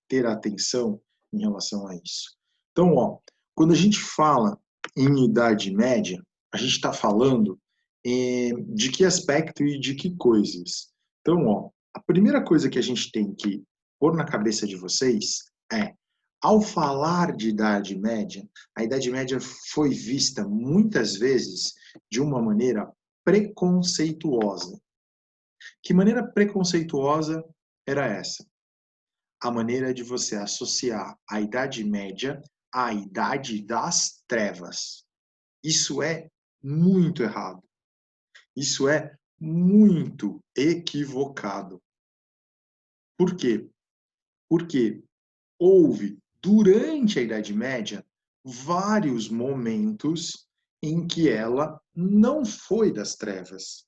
ter atenção em relação a isso. Então, ó, quando a gente fala em Idade Média, a gente está falando de que aspecto e de que coisas. Então, ó, a primeira coisa que a gente tem que pôr na cabeça de vocês é, ao falar de Idade Média, a Idade Média foi vista muitas vezes de uma maneira preconceituosa. Que maneira preconceituosa era essa? A maneira de você associar a Idade Média à Idade das Trevas. Isso é muito errado. Isso é muito equivocado. Por quê? Porque houve, durante a Idade Média, vários momentos em que ela não foi das trevas.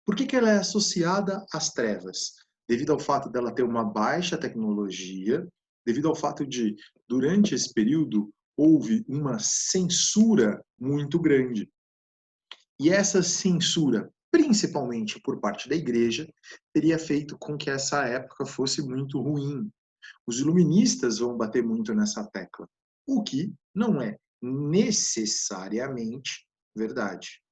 Por que ela é associada às trevas? Devido ao fato dela ter uma baixa tecnologia, devido ao fato de, durante esse período, houve uma censura muito grande. E essa censura, principalmente por parte da igreja, teria feito com que essa época fosse muito ruim. Os iluministas vão bater muito nessa tecla, o que não é necessariamente verdade.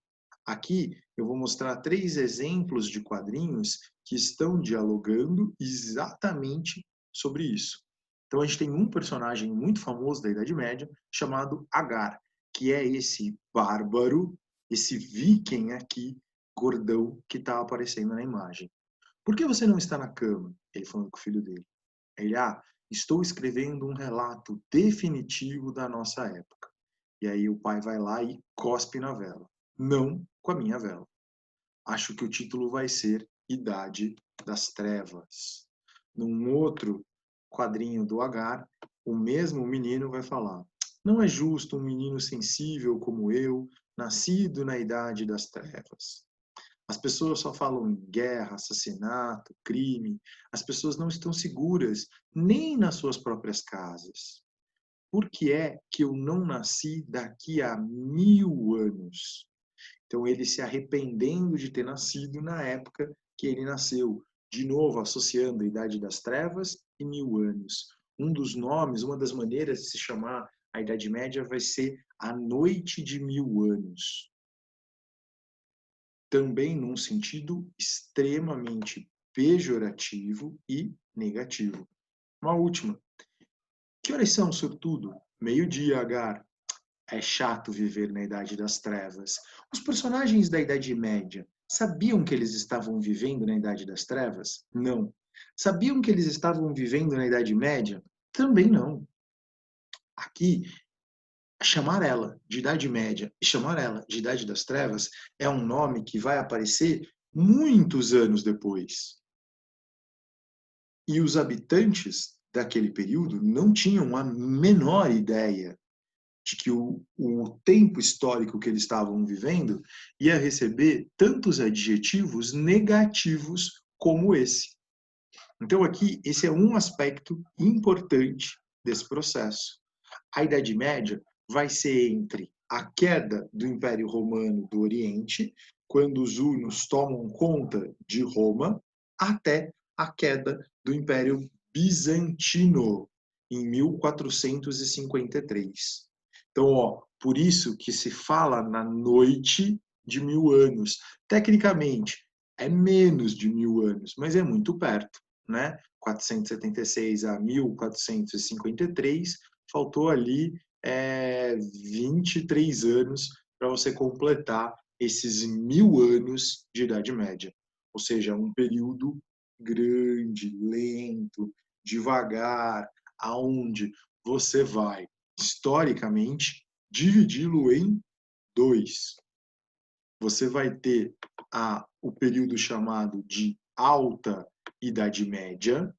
Aqui eu vou mostrar 3 exemplos de quadrinhos que estão dialogando exatamente sobre isso. Então a gente tem um personagem muito famoso da Idade Média chamado Agar, que é esse bárbaro, esse viking aqui, gordão, que está aparecendo na imagem. Por que você não está na cama? Ele falando com o filho dele. Ele, estou escrevendo um relato definitivo da nossa época. E aí o pai vai lá e cospe na vela. Não com a minha vela. Acho que o título vai ser Idade das Trevas. Num outro quadrinho do Agar, o mesmo menino vai falar: não é justo um menino sensível como eu, nascido na Idade das Trevas. As pessoas só falam em guerra, assassinato, crime. As pessoas não estão seguras nem nas suas próprias casas. Por que é que eu não nasci daqui a 1000 anos? Então, ele se arrependendo de ter nascido na época que ele nasceu. De novo, associando a Idade das Trevas e 1000 anos. Um dos nomes, uma das maneiras de se chamar a Idade Média vai ser a Noite de 1000 anos. Também num sentido extremamente pejorativo e negativo. Uma última. Que horas são, sobretudo? Meio-dia, Agar. É chato viver na Idade das Trevas. Os personagens da Idade Média sabiam que eles estavam vivendo na Idade das Trevas? Não. Sabiam que eles estavam vivendo na Idade Média? Também não. Aqui, chamar ela de Idade Média e chamar ela de Idade das Trevas é um nome que vai aparecer muitos anos depois. E os habitantes daquele período não tinham a menor ideia de que o tempo histórico que eles estavam vivendo ia receber tantos adjetivos negativos como esse. Então, aqui, esse é um aspecto importante desse processo. A Idade Média vai ser entre a queda do Império Romano do Oriente, quando os hunos tomam conta de Roma, até a queda do Império Bizantino, em 1453. Então, ó, por isso que se fala na noite de 1000 anos. Tecnicamente, é menos de 1000 anos, mas é muito perto, né? 476 a 1453, faltou ali 23 anos para você completar esses 1000 anos de Idade Média. Ou seja, um período grande, lento, devagar, aonde você vai, historicamente, dividi-lo em 2. Você vai ter o período chamado de Alta Idade Média,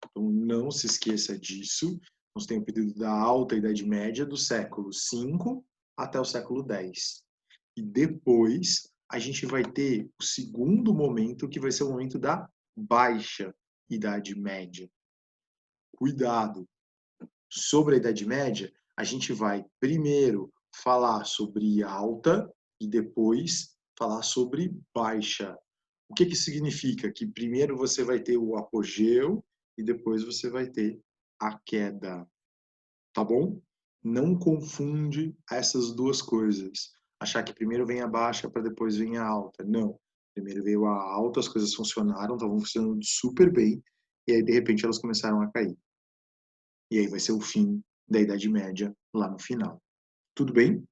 então não se esqueça disso. Nós temos o período da Alta Idade Média, do século V até o século X. E depois a gente vai ter o segundo momento, que vai ser o momento da Baixa Idade Média. Cuidado! Sobre a Idade Média, a gente vai primeiro falar sobre alta e depois falar sobre baixa. O que significa? Que primeiro você vai ter o apogeu e depois você vai ter a queda, tá bom? Não confunde essas duas coisas. Achar que primeiro vem a baixa para depois vem a alta. Não. Primeiro veio a alta, as coisas funcionaram, estavam funcionando super bem, e aí de repente elas começaram a cair. E aí vai ser o fim da Idade Média lá no final. Tudo bem?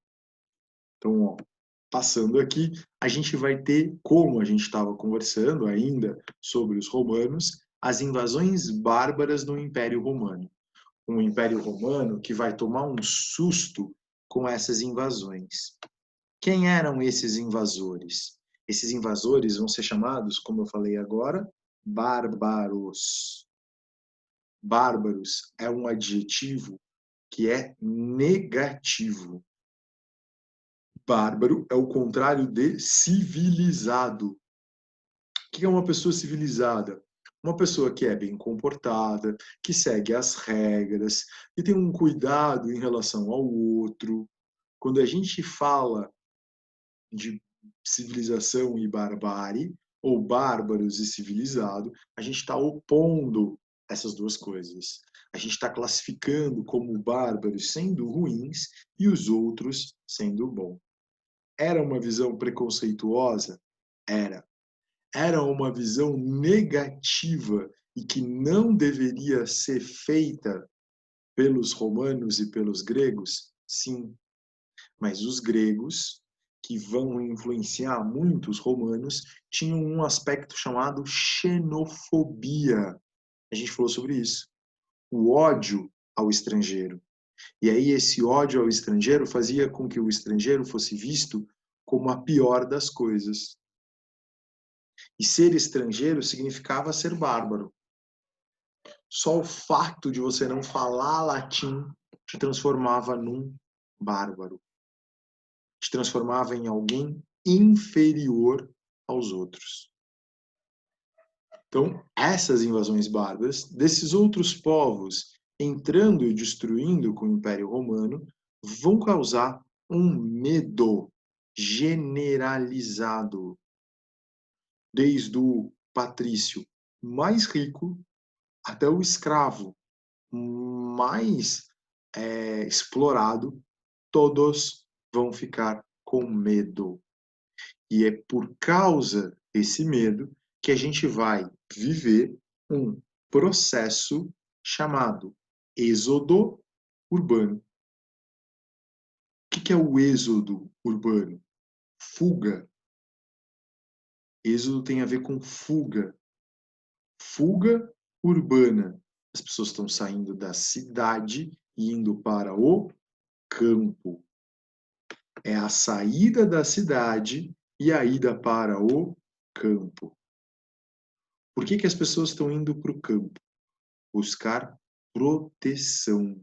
Então, ó, passando aqui, a gente vai ter, como a gente estava conversando ainda sobre os romanos, as invasões bárbaras no Império Romano. Um Império Romano que vai tomar um susto com essas invasões. Quem eram esses invasores? Esses invasores vão ser chamados, como eu falei agora, bárbaros. Bárbaros é um adjetivo que é negativo. Bárbaro é o contrário de civilizado. O que é uma pessoa civilizada? Uma pessoa que é bem comportada, que segue as regras, que tem um cuidado em relação ao outro. Quando a gente fala de civilização e barbárie, ou bárbaros e civilizado, a gente está opondo essas duas coisas. A gente está classificando como bárbaros sendo ruins e os outros sendo bons. Era uma visão preconceituosa? Era. Era uma visão negativa e que não deveria ser feita pelos romanos e pelos gregos? Sim. Mas os gregos, que vão influenciar muito os romanos, tinham um aspecto chamado xenofobia. A gente falou sobre isso. O ódio ao estrangeiro. E aí esse ódio ao estrangeiro fazia com que o estrangeiro fosse visto como a pior das coisas. E ser estrangeiro significava ser bárbaro. Só o fato de você não falar latim te transformava num bárbaro. Te transformava em alguém inferior aos outros. Então, essas invasões bárbaras, desses outros povos entrando e destruindo com o Império Romano, vão causar um medo generalizado, desde o patrício mais rico até o escravo mais explorado, todos vão ficar com medo. E é por causa desse medo que a gente vai viver um processo chamado êxodo urbano. O que é o êxodo urbano? Fuga. Êxodo tem a ver com fuga. Fuga urbana. As pessoas estão saindo da cidade e indo para o campo. É a saída da cidade e a ida para o campo. Por que as pessoas estão indo para o campo? Buscar proteção.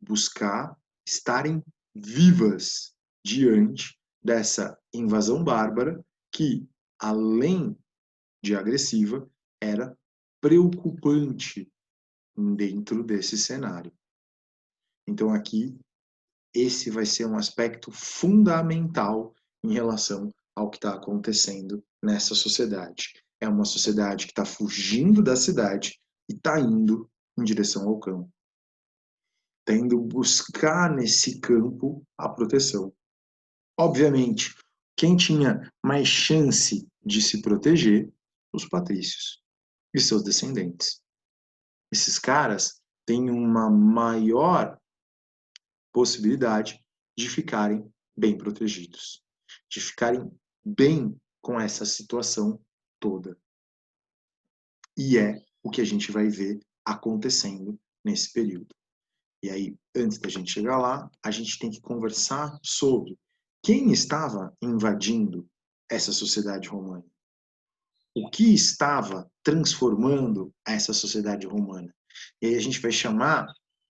Buscar estarem vivas diante dessa invasão bárbara que, além de agressiva, era preocupante dentro desse cenário. Então aqui, esse vai ser um aspecto fundamental em relação ao que está acontecendo nessa sociedade. É uma sociedade que está fugindo da cidade e está indo em direção ao campo. Está indo buscar nesse campo a proteção. Obviamente, quem tinha mais chance de se proteger? Os patrícios e seus descendentes. Esses caras têm uma maior possibilidade de ficarem bem protegidos, de ficarem bem com essa situação toda. E é o que a gente vai ver acontecendo nesse período. E aí, antes da gente chegar lá, a gente tem que conversar sobre quem estava invadindo essa sociedade romana. O que estava transformando essa sociedade romana. E aí a gente vai chamar,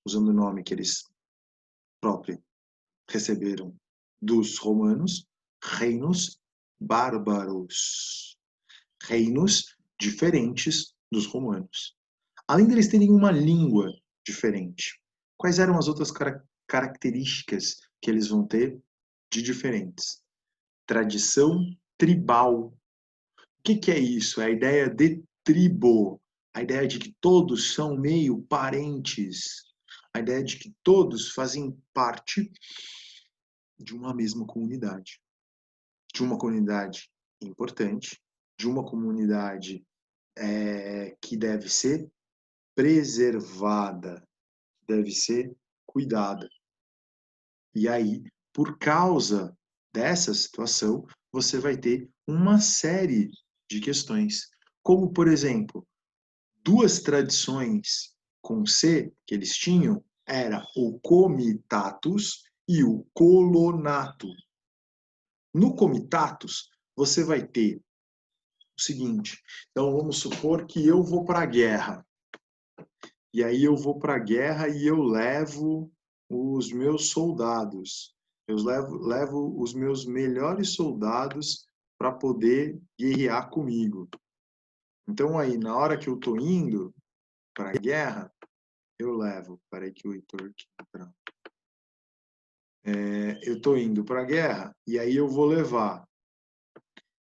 usando o nome que eles próprios receberam dos romanos, reinos bárbaros. Reinos diferentes dos romanos. Além deles terem uma língua diferente, quais eram as outras características que eles vão ter de diferentes? Tradição tribal. O que é isso? É a ideia de tribo. a ideia de que todos são meio parentes, a ideia de que todos fazem parte de uma mesma comunidade, de uma comunidade importante, de uma comunidade que deve ser preservada, deve ser cuidada. E aí, por causa dessa situação, você vai ter uma série de questões, como, por exemplo, duas tradições com C que eles tinham era o comitatus e o colonato. No comitatus, você vai ter o seguinte, então vamos supor que eu vou para a guerra. E aí eu vou para a guerra e eu levo os meus soldados. Eu levo os meus melhores soldados para poder guerrear comigo. Então aí, na hora que eu estou indo para a guerra, eu levo. Peraí que o Heitor aqui entrou. Eu estou indo para a guerra e aí eu vou levar.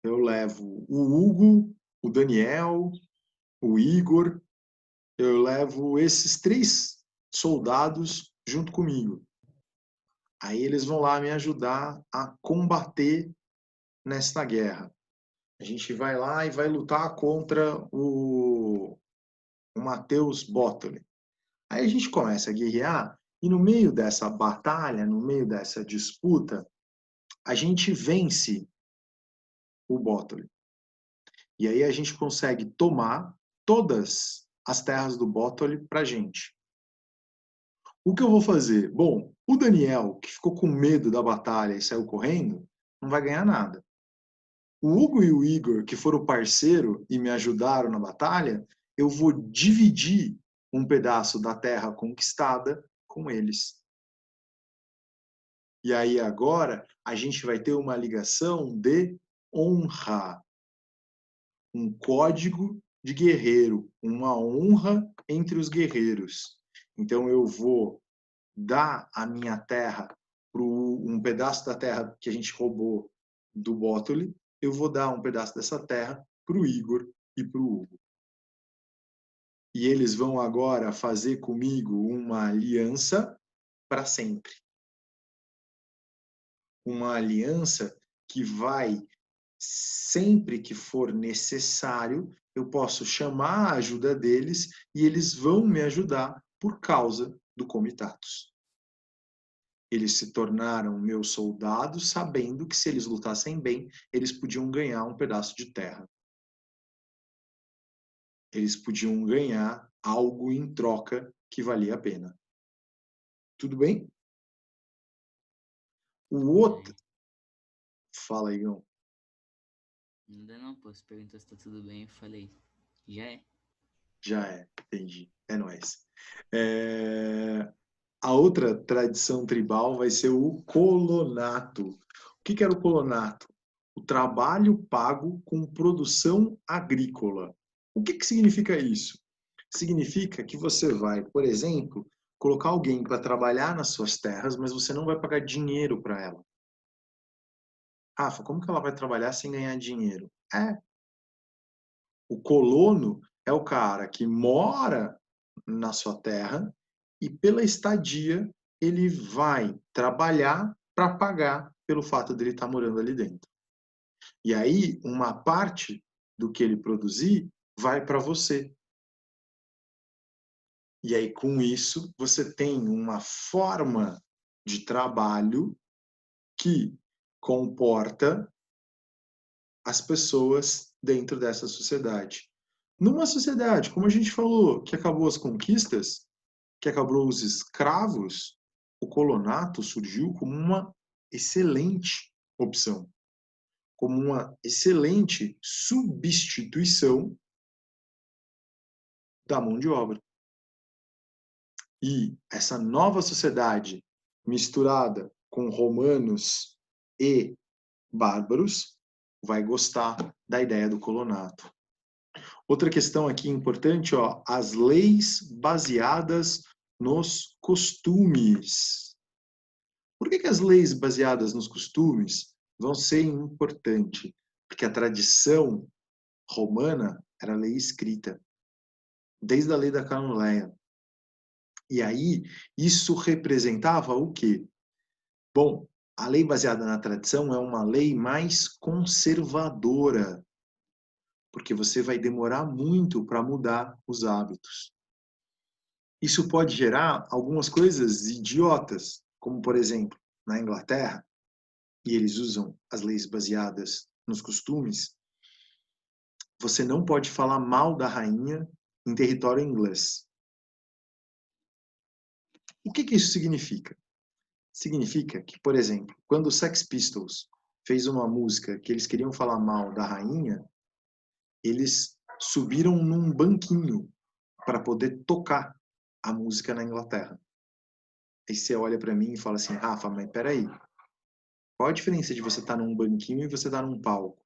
Eu levo o Hugo, o Daniel, o Igor. Eu levo esses 3 soldados junto comigo. Aí eles vão lá me ajudar a combater nesta guerra. A gente vai lá e vai lutar contra o Matheus Bottoli. Aí a gente começa a guerrear e no meio dessa batalha, no meio dessa disputa, a gente vence o Bottoli. E aí a gente consegue tomar todas as terras do Bottoli pra gente. O que eu vou fazer? Bom, o Daniel, que ficou com medo da batalha e saiu correndo, não vai ganhar nada. O Hugo e o Igor, que foram parceiro e me ajudaram na batalha, eu vou dividir um pedaço da terra conquistada com eles. E aí agora a gente vai ter uma ligação de honra. Um código de guerreiro, uma honra entre os guerreiros. Então eu vou dar a minha terra um pedaço da terra que a gente roubou do Bottoli, eu vou dar um pedaço dessa terra para o Igor e para o Hugo. E eles vão agora fazer comigo uma aliança para sempre. Uma aliança que vai, sempre que for necessário, eu posso chamar a ajuda deles e eles vão me ajudar por causa do Comitatus. Eles se tornaram meus soldados, sabendo que se eles lutassem bem, eles podiam ganhar um pedaço de terra. Eles podiam ganhar algo em troca que valia a pena. Tudo bem? O outro... Fala aí, Igão. Ainda não, pô. Você perguntou se tá tudo bem, eu falei, já é. Já é, entendi. É nóis. A outra tradição tribal vai ser o colonato. O que era o colonato? O trabalho pago com produção agrícola. O que significa isso? Significa que você vai, por exemplo, colocar alguém para trabalhar nas suas terras, mas você não vai pagar dinheiro para ela. Rafa, como que ela vai trabalhar sem ganhar dinheiro? O colono é o cara que mora na sua terra e pela estadia ele vai trabalhar para pagar pelo fato dele estar morando ali dentro. E aí uma parte do que ele produzir vai para você. E aí com isso você tem uma forma de trabalho que comporta as pessoas dentro dessa sociedade. Numa sociedade, como a gente falou, que acabou as conquistas, que acabou os escravos, o colonato surgiu como uma excelente opção, como uma excelente substituição da mão de obra. E essa nova sociedade misturada com romanos e bárbaros vai gostar da ideia do colonato. Outra questão aqui importante, ó, as leis baseadas nos costumes. Por que as leis baseadas nos costumes vão ser importantes? Porque a tradição romana era lei escrita. desde a lei da Cananeia. E aí, isso representava o quê? Bom, a lei baseada na tradição é uma lei mais conservadora, porque você vai demorar muito para mudar os hábitos. Isso pode gerar algumas coisas idiotas, como, por exemplo, na Inglaterra, e eles usam as leis baseadas nos costumes, você não pode falar mal da rainha em território inglês. O que isso significa? Significa que, por exemplo, quando o Sex Pistols fez uma música que eles queriam falar mal da rainha, eles subiram num banquinho para poder tocar a música na Inglaterra. Aí você olha para mim e fala assim, Rafa, mas peraí, qual a diferença de você estar num banquinho e você estar num palco?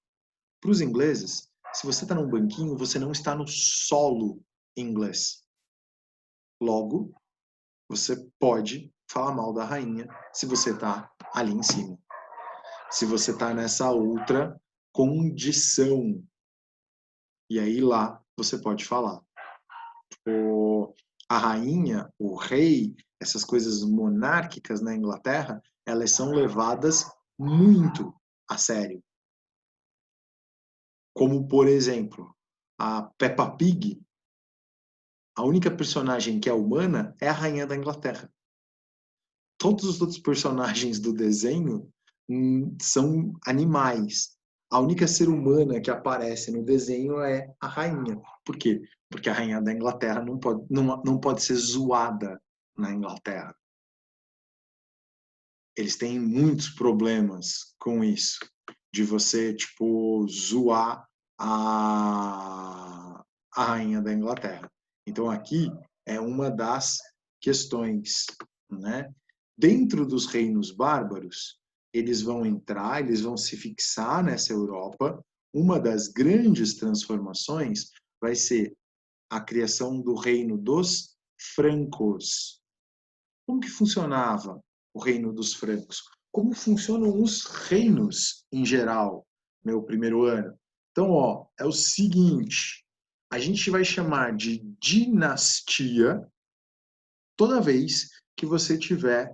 Para os ingleses, se você está num banquinho, você não está no solo inglês. Logo, você pode falar mal da rainha se você está ali em cima. Se você está nessa outra condição. E aí lá você pode falar. A rainha, o rei, essas coisas monárquicas na Inglaterra, elas são levadas muito a sério. Como, por exemplo, a Peppa Pig, a única personagem que é humana é a rainha da Inglaterra. Todos os outros personagens do desenho são animais. A única ser humana que aparece no desenho é a rainha. Por quê? Porque a rainha da Inglaterra não pode ser zoada na Inglaterra. Eles têm muitos problemas com isso, de você, tipo, zoar a rainha da Inglaterra. Então, aqui é uma das questões, né? Dentro dos reinos bárbaros, eles vão entrar, eles vão se fixar nessa Europa. Uma das grandes transformações vai ser a criação do reino dos francos. Como que funcionava o reino dos francos? Como funcionam os reinos em geral, meu primeiro ano? Então, ó, é o seguinte, a gente vai chamar de dinastia toda vez que você tiver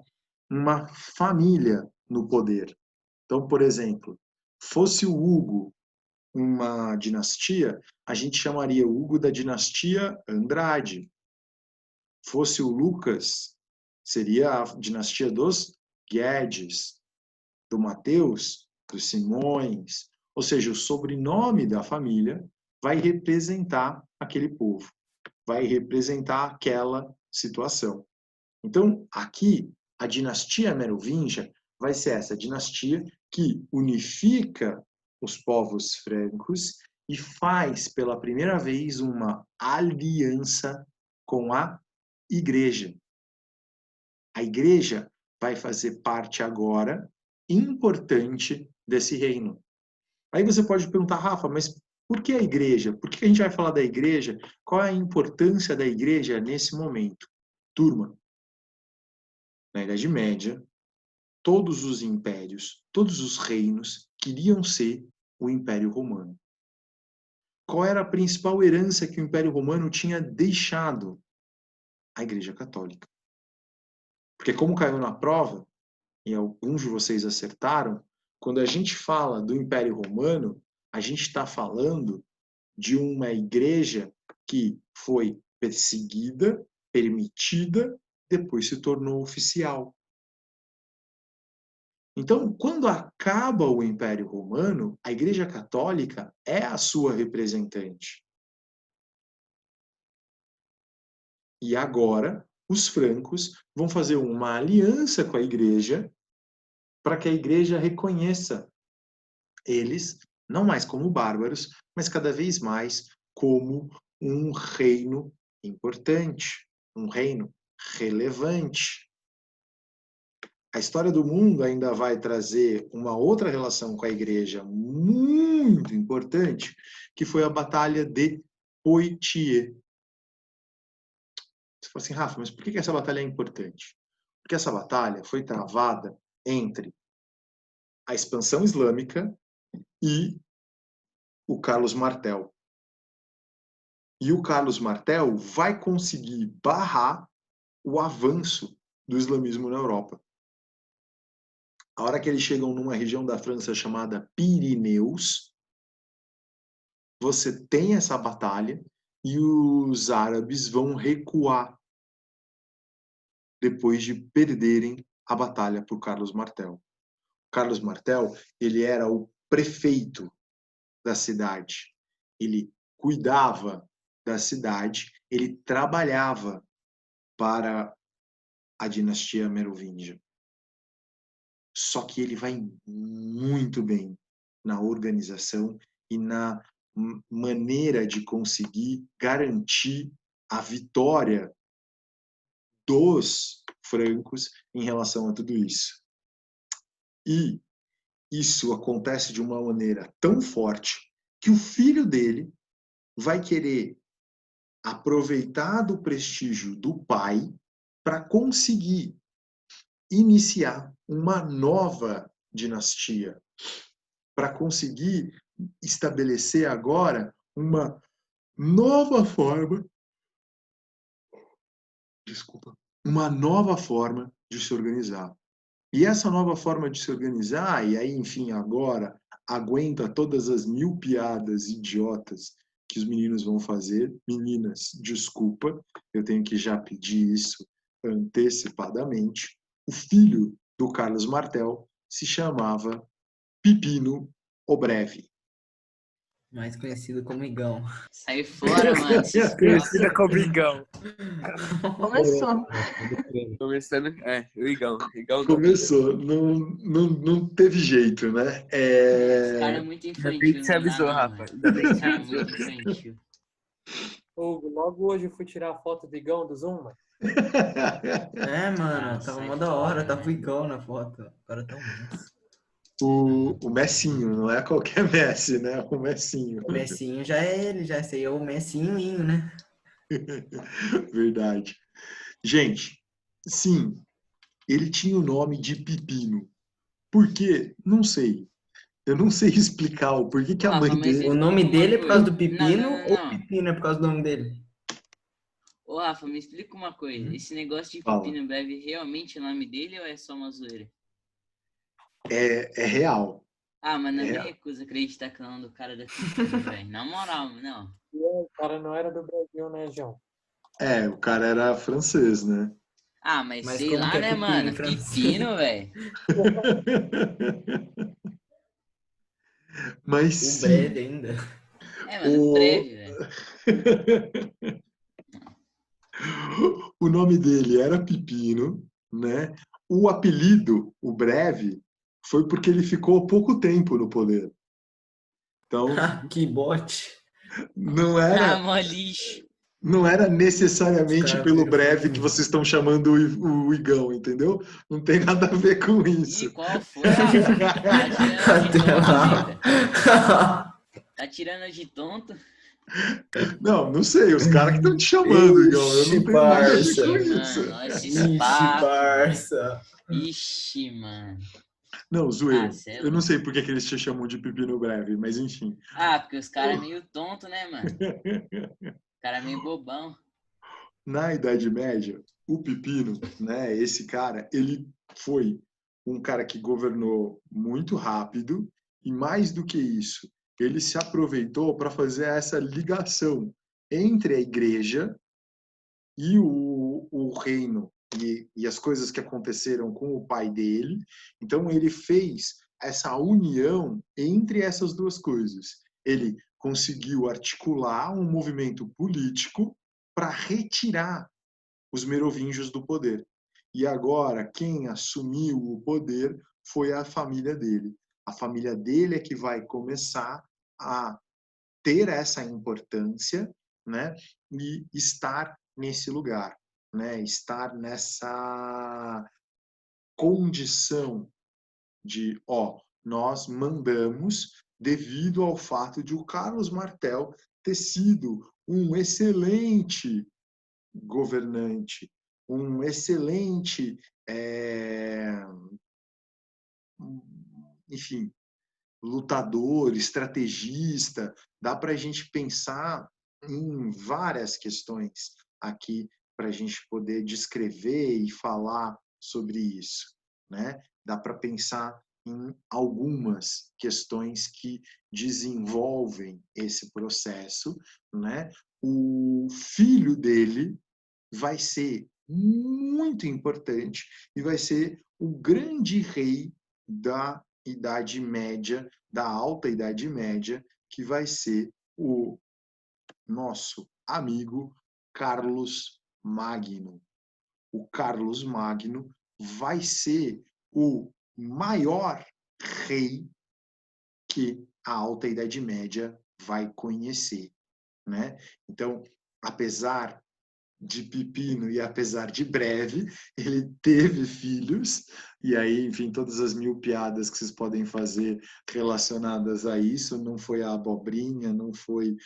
uma família no poder. Então, por exemplo, fosse o Hugo uma dinastia, a gente chamaria o Hugo da dinastia Andrade. Fosse o Lucas, seria a dinastia dos Guedes, do Mateus, dos Simões. Ou seja, o sobrenome da família vai representar aquele povo, vai representar aquela situação. Então, aqui, a dinastia merovingia vai ser essa dinastia que unifica os povos francos e faz pela primeira vez uma aliança com a igreja. A igreja vai fazer parte agora importante desse reino. Aí você pode perguntar, Rafa, mas por que a igreja? Por que a gente vai falar da igreja? Qual é a importância da igreja nesse momento? Turma, na Idade Média, todos os impérios, todos os reinos queriam ser o Império Romano. Qual era a principal herança que o Império Romano tinha deixado? A Igreja Católica. Porque como caiu na prova, e alguns de vocês acertaram, quando a gente fala do Império Romano, a gente está falando de uma igreja que foi perseguida, permitida, depois se tornou oficial. Então, quando acaba o Império Romano, a Igreja Católica é a sua representante. E agora, os francos vão fazer uma aliança com a Igreja para que a Igreja reconheça eles, não mais como bárbaros, mas cada vez mais como um reino importante, um reino relevante. A história do mundo ainda vai trazer uma outra relação com a igreja muito importante, que foi a Batalha de Poitiers. Você fala assim, Rafa, mas por que essa batalha é importante? Porque essa batalha foi travada entre a expansão islâmica e o Carlos Martel. E o Carlos Martel vai conseguir barrar o avanço do islamismo na Europa. A hora que eles chegam numa região da França chamada Pirineus, você tem essa batalha e os árabes vão recuar depois de perderem a batalha por Carlos Martel. Carlos Martel, ele era o prefeito da cidade. Ele cuidava da cidade, ele trabalhava para a dinastia merovingia. Só que ele vai muito bem na organização e na maneira de conseguir garantir a vitória dos francos em relação a tudo isso. E isso acontece de uma maneira tão forte que o filho dele vai querer aproveitar do prestígio do pai para conseguir iniciar uma nova dinastia, para conseguir estabelecer agora uma nova forma, uma nova forma de se organizar. E essa nova forma de se organizar, e aí, enfim, agora aguenta todas as 1000 piadas idiotas que os meninos vão fazer. Meninas, desculpa, eu tenho que já pedir isso antecipadamente. O filho do Carlos Martel se chamava Pipino o Breve. Mais conhecido como Igão. Sai fora, mano. Esses Conhecida como Igão. Começou. Começando, o Igão. Igão Começou, não teve jeito, né? Esse cara é muito Ainda bem que infantil, você não dá avisou, não, Rafa. mano. Ainda bem que Esse você cara é avisou. muito infantil. Logo hoje eu fui tirar a foto do Igão do Zoom, mano. É, mano, Ah, tava sai mó da hora, fora, tava o né? Igão na foto. Agora tá o Messi. O Messinho, não é qualquer Messi, né? O Messinho. O Messinho já é ele, já sei, é o Messinho, né? Verdade. Gente, sim, ele tinha o nome de Pepino. Por quê? Não sei. Eu não sei explicar o porquê que Ô, a Rafa, mãe mas dele... O me nome explica uma dele é por causa coisa. do Não, Pepino não, não, ou não. Pepino é por causa do nome dele? Ô, Rafa, me explica uma coisa. Esse negócio de Fala. Pepino Breve realmente é o nome dele ou é só uma zoeira? É real. Ah, mas não É me real. recuso a acreditar que é o nome do cara da Pepino, velho. Na moral, não. E aí, o cara não era do Brasil, né, João? O cara era francês, né? Ah, mas Mas sei como lá, que é né, Pepino em mano? francês? Pepino, velho. Mas O sim, Breve ainda. É, mano, breve, velho. o nome dele era Pepino, né? O apelido, o Breve, foi porque ele ficou pouco tempo no poder. Então, Que bote. não Ah, era, mó lixo. não era Os necessariamente caras pelo viram Breve fake que news. vocês estão chamando o Igão, entendeu? Não tem nada a ver com Ih, isso. qual foi, Rafa? Tá tirando de Até tonto, lá. pica? Tá tirando de tonto? Não sei, os caras que estão te chamando, Igão. Eu não Ixi, tenho nada a ver com parça. Ixi, isso. mano, olha esses Ixi, papos, velho. parça. Ixi, mano. Não, Ah, zoeira. cê é Eu não louco. sei por que que eles te chamam de Pepino Breve, mas enfim. Ah, porque os caras é meio tonto, né, mano? O cara é meio bobão. Na Idade Média, o Pepino, né, esse cara, ele foi um cara que governou muito rápido e, mais do que isso, ele se aproveitou para fazer essa ligação entre a igreja e o reino e as coisas que aconteceram com o pai dele. Então, ele fez essa união entre essas duas coisas. Ele conseguiu articular um movimento político para retirar os merovingios do poder. E agora, quem assumiu o poder foi a família dele. A família dele é que vai começar a ter essa importância, né, e estar nesse lugar, né, estar nessa condição de, nós mandamos devido ao fato de o Carlos Martel ter sido um excelente governante, um excelente, enfim, lutador, estrategista. Dá para a gente pensar em várias questões aqui para a gente poder descrever e falar sobre isso, né? Dá para pensar em algumas questões que desenvolvem esse processo, né? O filho dele vai ser muito importante e vai ser o grande rei da Idade Média, da Alta Idade Média, que vai ser o nosso amigo Carlos Magno. O Carlos Magno vai ser o maior rei que a Alta Idade Média vai conhecer, né? Então, apesar de pepino e apesar de breve, ele teve filhos, e aí, enfim, todas as mil piadas que vocês podem fazer relacionadas a isso, não foi a abobrinha, não foi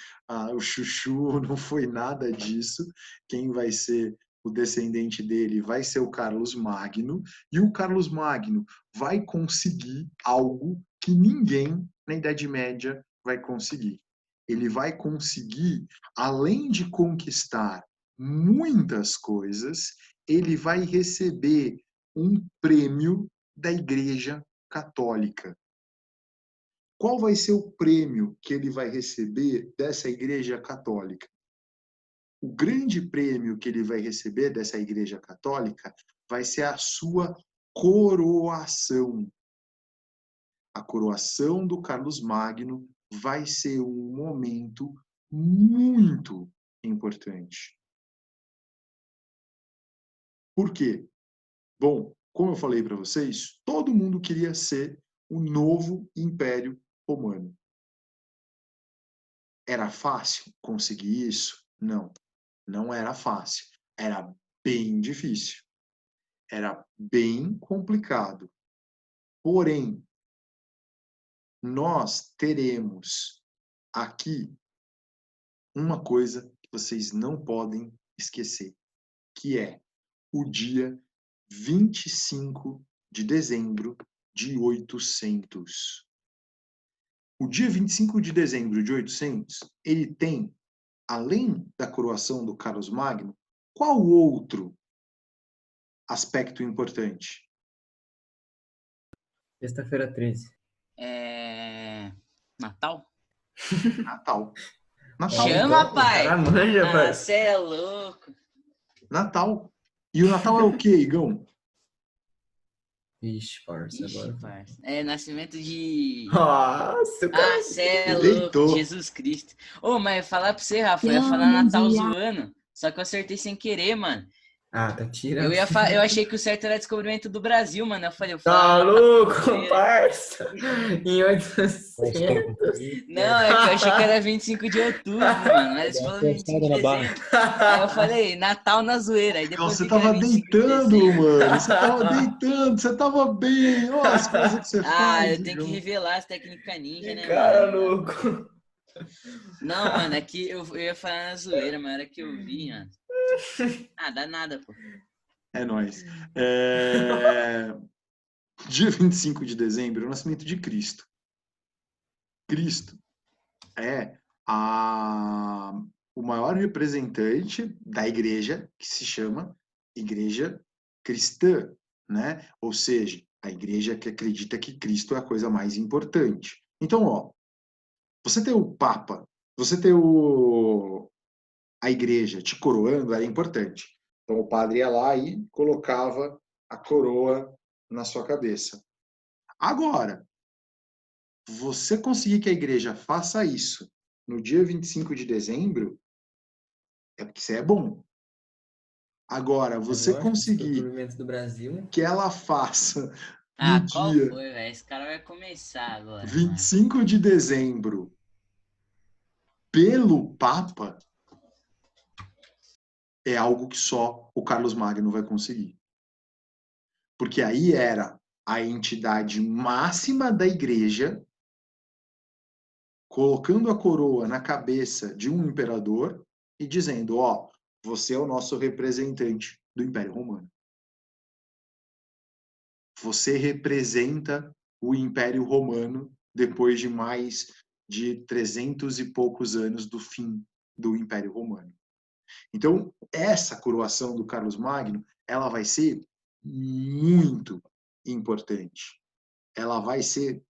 o chuchu, não foi nada disso. Quem vai ser o descendente dele vai ser o Carlos Magno, e o Carlos Magno vai conseguir algo que ninguém na Idade Média vai conseguir. Ele vai conseguir, além de conquistar muitas coisas, ele vai receber um prêmio da Igreja Católica. Qual vai ser o prêmio que ele vai receber dessa Igreja Católica? O grande prêmio que ele vai receber dessa Igreja Católica vai ser a sua coroação. A coroação do Carlos Magno vai ser um momento muito importante. Por quê? Bom, como eu falei para vocês, todo mundo queria ser o novo Império Romano. Era fácil conseguir isso? Não, não era fácil. Era bem difícil. Era bem complicado. Porém, nós teremos aqui uma coisa que vocês não podem esquecer, que é o dia 25 de dezembro de 800. O dia 25 de dezembro de 800, ele tem, além da coroação do Carlos Magno, qual outro aspecto importante? Sexta-feira 13. Natal? Natal. Natal. Chama, então, pai! O cara manja, Ah, pai. você é louco. Natal. E o Natal é o quê, Igão? Ixi, parça, Ixi, agora. parça. É nascimento de... Nossa, o cara. Ah, você é Deitou. louco, Jesus Cristo. Ô, mas falar pra você, Rafa, eu ia falar Natal zoando, só que eu acertei sem querer, mano. Ah, tá tirando. Eu achei que o certo era descobrimento do Brasil, mano. Eu falei, eu Tá falava louco, zoeira. parça? Em 800. Não, é que eu achei que era 25 de outubro, mano. Mas você falou 25 de dezembro. Aí eu falei, Natal na zoeira. Aí Igão, depois você vi que era tava 25 de deitando, dezembro. mano. Você tava deitando, você tava bem. Olha as coisas que você Ah, faz, eu tenho que Igão. revelar as técnicas ninja, Que né, cara mano? louco. Não, mano, é que eu ia falar na zoeira, mas era que eu vi, mano. Ah, dá nada, pô. É nóis. Dia 25 de dezembro é o nascimento de Cristo. Cristo é o maior representante da igreja, que se chama Igreja Cristã, né? Ou seja, a igreja que acredita que Cristo é a coisa mais importante. Então, ó, você ter o Papa, você ter a igreja te coroando era importante. Então, o padre ia lá e colocava a coroa na sua cabeça. Agora, você conseguir que a igreja faça isso no dia 25 de dezembro, é porque você é bom. Agora, você Lógico, conseguir descobrimento do Brasil. que ela faça no Ah, qual dia foi, velho? Esse cara vai começar agora, mano. 25 de dezembro pelo Papa, é algo que só o Carlos Magno vai conseguir. Porque aí era a entidade máxima da igreja colocando a coroa na cabeça de um imperador e dizendo, ó, você é o nosso representante do Império Romano. Você representa o Império Romano depois de mais de 300 e poucos anos do fim do Império Romano. Então, essa coroação do Carlos Magno, ela vai ser muito importante. Ela vai ser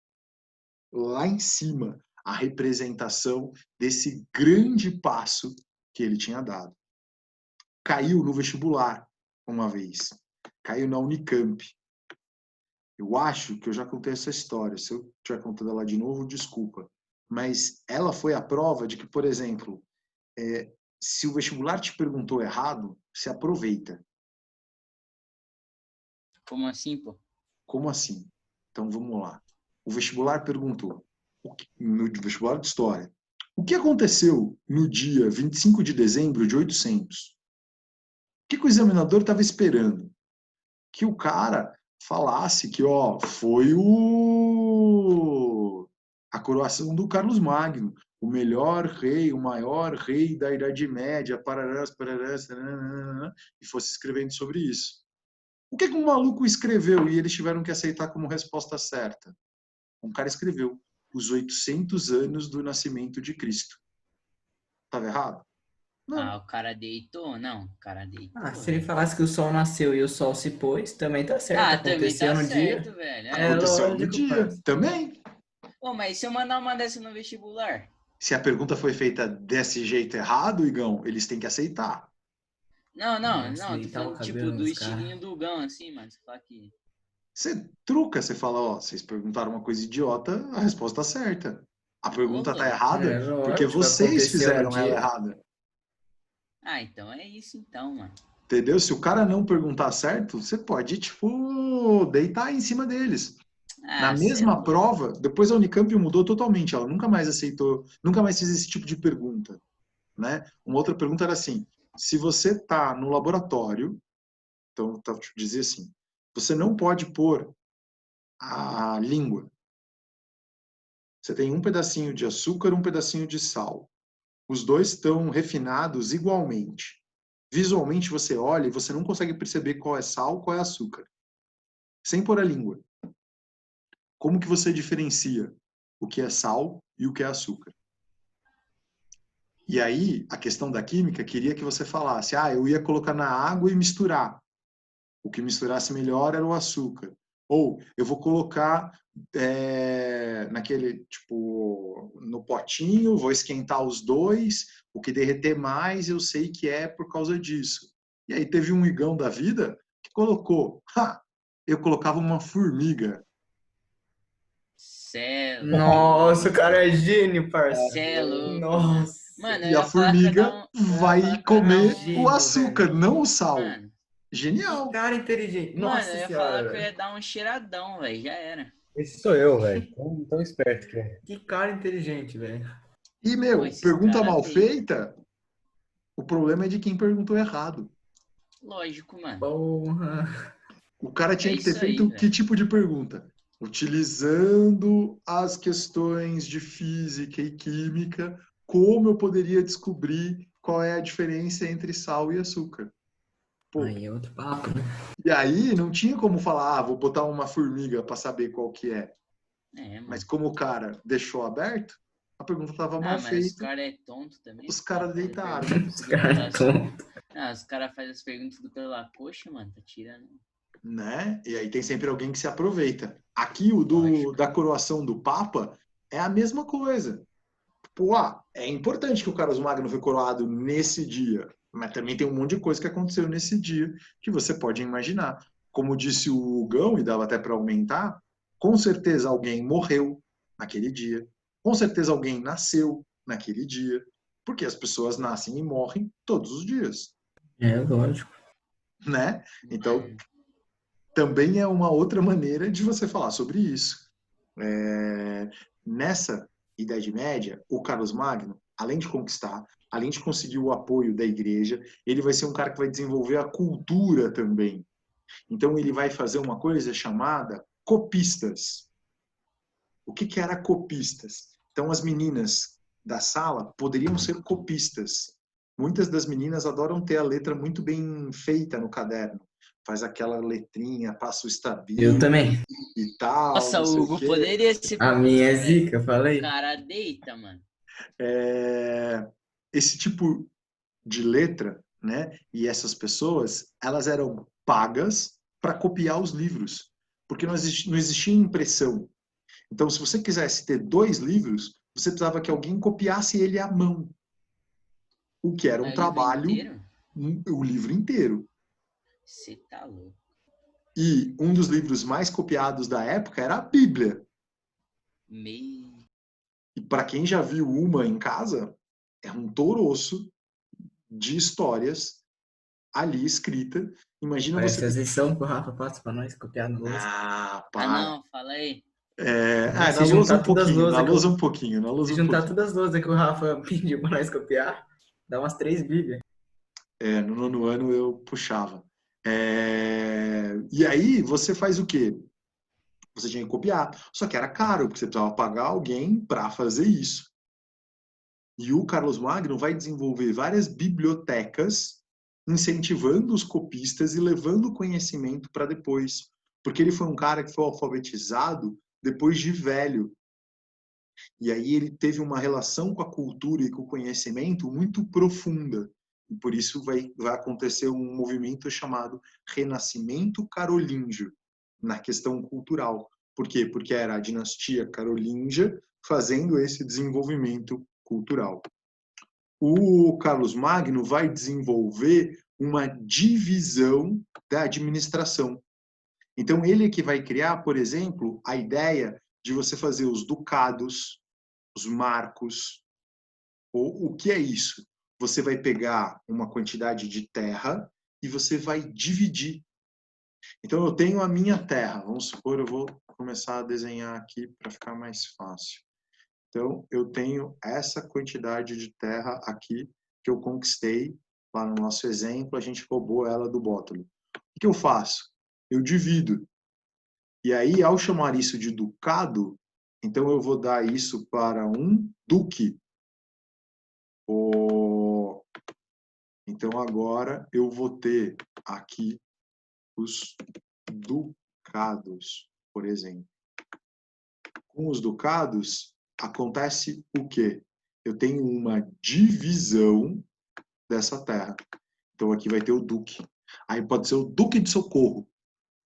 lá em cima a representação desse grande passo que ele tinha dado. Caiu no vestibular uma vez. Caiu na Unicamp. Eu acho que eu já contei essa história. Se eu estiver contando ela de novo, desculpa. Mas ela foi a prova de que, por exemplo, se o vestibular te perguntou errado, se aproveita. Como assim, pô? Como assim? Então vamos lá. O vestibular perguntou, no vestibular de História, o que aconteceu no dia 25 de dezembro de 800? O que o examinador estava esperando? Que o cara falasse que foi a coroação do Carlos Magno, o melhor rei, o maior rei da Idade Média, pararás, pararás, e fosse escrevendo sobre isso. O que um maluco escreveu e eles tiveram que aceitar como resposta certa? Um cara escreveu os 800 anos do nascimento de Cristo. Estava errado? Não. O cara deitou? Não, o cara deitou. Se ele falasse que o sol nasceu e o sol se pôs, também tá certo. Também tá no certo, dia. velho. Aconteceu lógico, no dia. parceiro. Também. Pô, mas se eu mandar uma dessa no vestibular? Se a pergunta foi feita desse jeito errado, Igão, eles têm que aceitar. Não, Nossa, tô deitava o falando tipo cabelo do nos estilinho do Gão, assim, mano. Você fala que... Você truca, você fala, vocês perguntaram uma coisa idiota, a resposta certa. A pergunta tá errada porque lógico, vocês aconteceu fizeram no ela dia. errada. Então é isso então, mano. Entendeu? Se o cara não perguntar certo, você pode, deitar em cima deles. Na mesma prova, depois a Unicamp mudou totalmente, ela nunca mais aceitou, nunca mais fez esse tipo de pergunta, né? Uma outra pergunta era assim, se você tá no laboratório, então, dizer assim, você não pode pôr a língua. Você tem um pedacinho de açúcar, um pedacinho de sal. Os dois estão refinados igualmente. Visualmente você olha e você não consegue perceber qual é sal, qual é açúcar. Sem pôr a língua. Como que você diferencia o que é sal e o que é açúcar? E aí, a questão da química queria que você falasse, eu ia colocar na água e misturar. O que misturasse melhor era o açúcar. Ou eu vou colocar naquele, no potinho, vou esquentar os dois, o que derreter mais eu sei que é por causa disso. E aí teve um igão da vida que colocou, eu colocava uma formiga. Nossa, o cara é gênio, parceiro. Cê é louco. Nossa. Mano, E a formiga vai comer o açúcar, velho. não o sal. Mano, Genial. Que cara inteligente. mano, Nossa eu ia senhora, falar que eu velho. ia dar um cheiradão, velho. Já era. Esse sou eu, velho. Tão esperto que é. Que cara inteligente, velho. E, Pô, esses pergunta cara mal tem- feita, o problema é de quem perguntou errado. Lógico, mano. Porra. O cara tinha que ter isso feito aí, que velho. tipo de pergunta? Utilizando as questões de física e química, como eu poderia descobrir qual é a diferença entre sal e açúcar? Pô, Aí é outro papo, né? e aí não tinha como falar, vou botar uma formiga para saber qual que é. Mano. Mas como o cara deixou aberto, a pergunta estava mal Mas os feita. caras é tonto também. Os caras deitaram. Os caras Os caras fazem as perguntas tudo pela coxa, mano. Tá tirando. Né? E aí tem sempre alguém que se aproveita. Aqui o Lógico. da coroação do Papa é a mesma coisa. É importante que o Carlos Magno foi coroado nesse dia, mas também tem um monte de coisa que aconteceu nesse dia que você pode imaginar. Como disse o Gão, e dava até para aumentar, com certeza alguém morreu naquele dia, com certeza alguém nasceu naquele dia, porque as pessoas nascem e morrem todos os dias, É, lógico. né? Então, também é uma outra maneira de você falar sobre isso. Nessa Idade Média, o Carlos Magno, além de conquistar, além de conseguir o apoio da igreja, ele vai ser um cara que vai desenvolver a cultura também. Então, ele vai fazer uma coisa chamada copistas. O que era copistas? Então, as meninas da sala poderiam ser copistas. Muitas das meninas adoram ter a letra muito bem feita no caderno. Faz aquela letrinha, passa o estabilo. Eu também. E tal. Nossa, o Hugo poderia ser. A minha é zica, falei. O cara deita, mano. esse tipo de letra, né? E essas pessoas, elas eram pagas para copiar os livros, porque não existia impressão. Então, se você quisesse ter 2 livros, você precisava que alguém copiasse ele à mão, o que era um Mas o livro trabalho, inteiro? o livro inteiro. Você tá louco. E um dos livros mais copiados da época era a Bíblia. Meio. E para quem já viu uma em casa, é um toroço de histórias ali escrita. Imagina Parece você... as lições que o Rafa passa pra nós, copiar no lousa. Ah, Ah, para. não, fala aí. Na Se lousa juntar um todas as pouquinho, na lousas que lousa eu, um pouquinho, na se lousa um juntar pouquinho. todas as lousas que o Rafa pediu pra nós copiar, dá umas 3 bíblias. No nono ano eu puxava. E aí você faz o quê? Você tinha que copiar. Só que era caro, porque você precisava pagar alguém para fazer isso. E o Carlos Magno vai desenvolver várias bibliotecas incentivando os copistas e levando o conhecimento para depois. Porque ele foi um cara que foi alfabetizado depois de velho. E aí ele teve uma relação com a cultura e com o conhecimento muito profunda. E por isso vai acontecer um movimento chamado Renascimento Carolíngio, na questão cultural. Por quê? Porque era a dinastia carolíngia fazendo esse desenvolvimento cultural. O Carlos Magno vai desenvolver uma divisão da administração. Então, ele é que vai criar, por exemplo, a ideia de você fazer os ducados, os marcos. O que é isso? Você vai pegar uma quantidade de terra e você vai dividir. Então, eu tenho a minha terra. Vamos supor, eu vou começar a desenhar aqui para ficar mais fácil. Então, eu tenho essa quantidade de terra aqui que eu conquistei. Lá no nosso exemplo, a gente roubou ela do Bótolo. O que eu faço? Eu divido. E aí, ao chamar isso de ducado, então eu vou dar isso para um duque. Então, agora eu vou ter aqui os ducados, por exemplo. Com os ducados, acontece o quê? Eu tenho uma divisão dessa terra. Então, aqui vai ter o duque. Aí pode ser o duque de Socorro,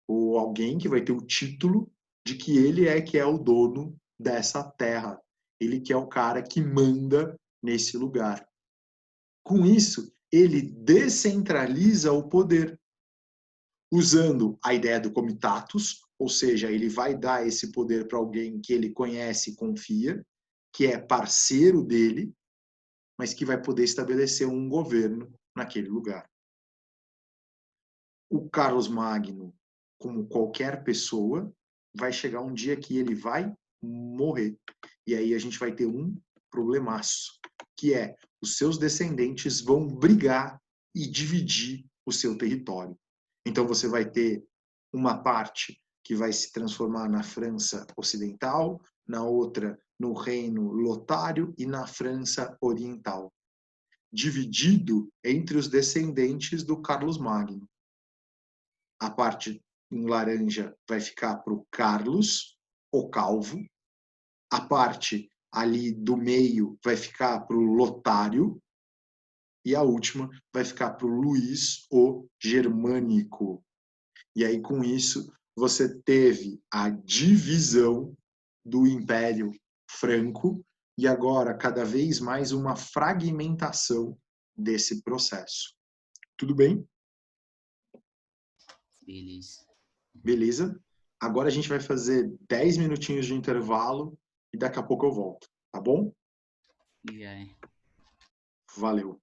ou alguém que vai ter o título de que ele é que é o dono dessa terra. Ele que é o cara que manda nesse lugar. Com isso, ele descentraliza o poder, usando a ideia do comitatus, ou seja, ele vai dar esse poder para alguém que ele conhece e confia, que é parceiro dele, mas que vai poder estabelecer um governo naquele lugar. O Carlos Magno, como qualquer pessoa, vai chegar um dia que ele vai morrer. E aí a gente vai ter um problemaço, que é os seus descendentes vão brigar e dividir o seu território. Então você vai ter uma parte que vai se transformar na França Ocidental, na outra no Reino Lotário e na França Oriental, dividido entre os descendentes do Carlos Magno. A parte em laranja vai ficar para o Carlos, o Calvo. A parte ali do meio vai ficar para o Lotário. E a última vai ficar para o Luís, o Germânico. E aí, com isso, você teve a divisão do Império Franco e agora, cada vez mais, uma fragmentação desse processo. Tudo bem? Beleza. Beleza? Agora a gente vai fazer 10 minutinhos de intervalo e daqui a pouco eu volto, tá bom? Já é. Valeu.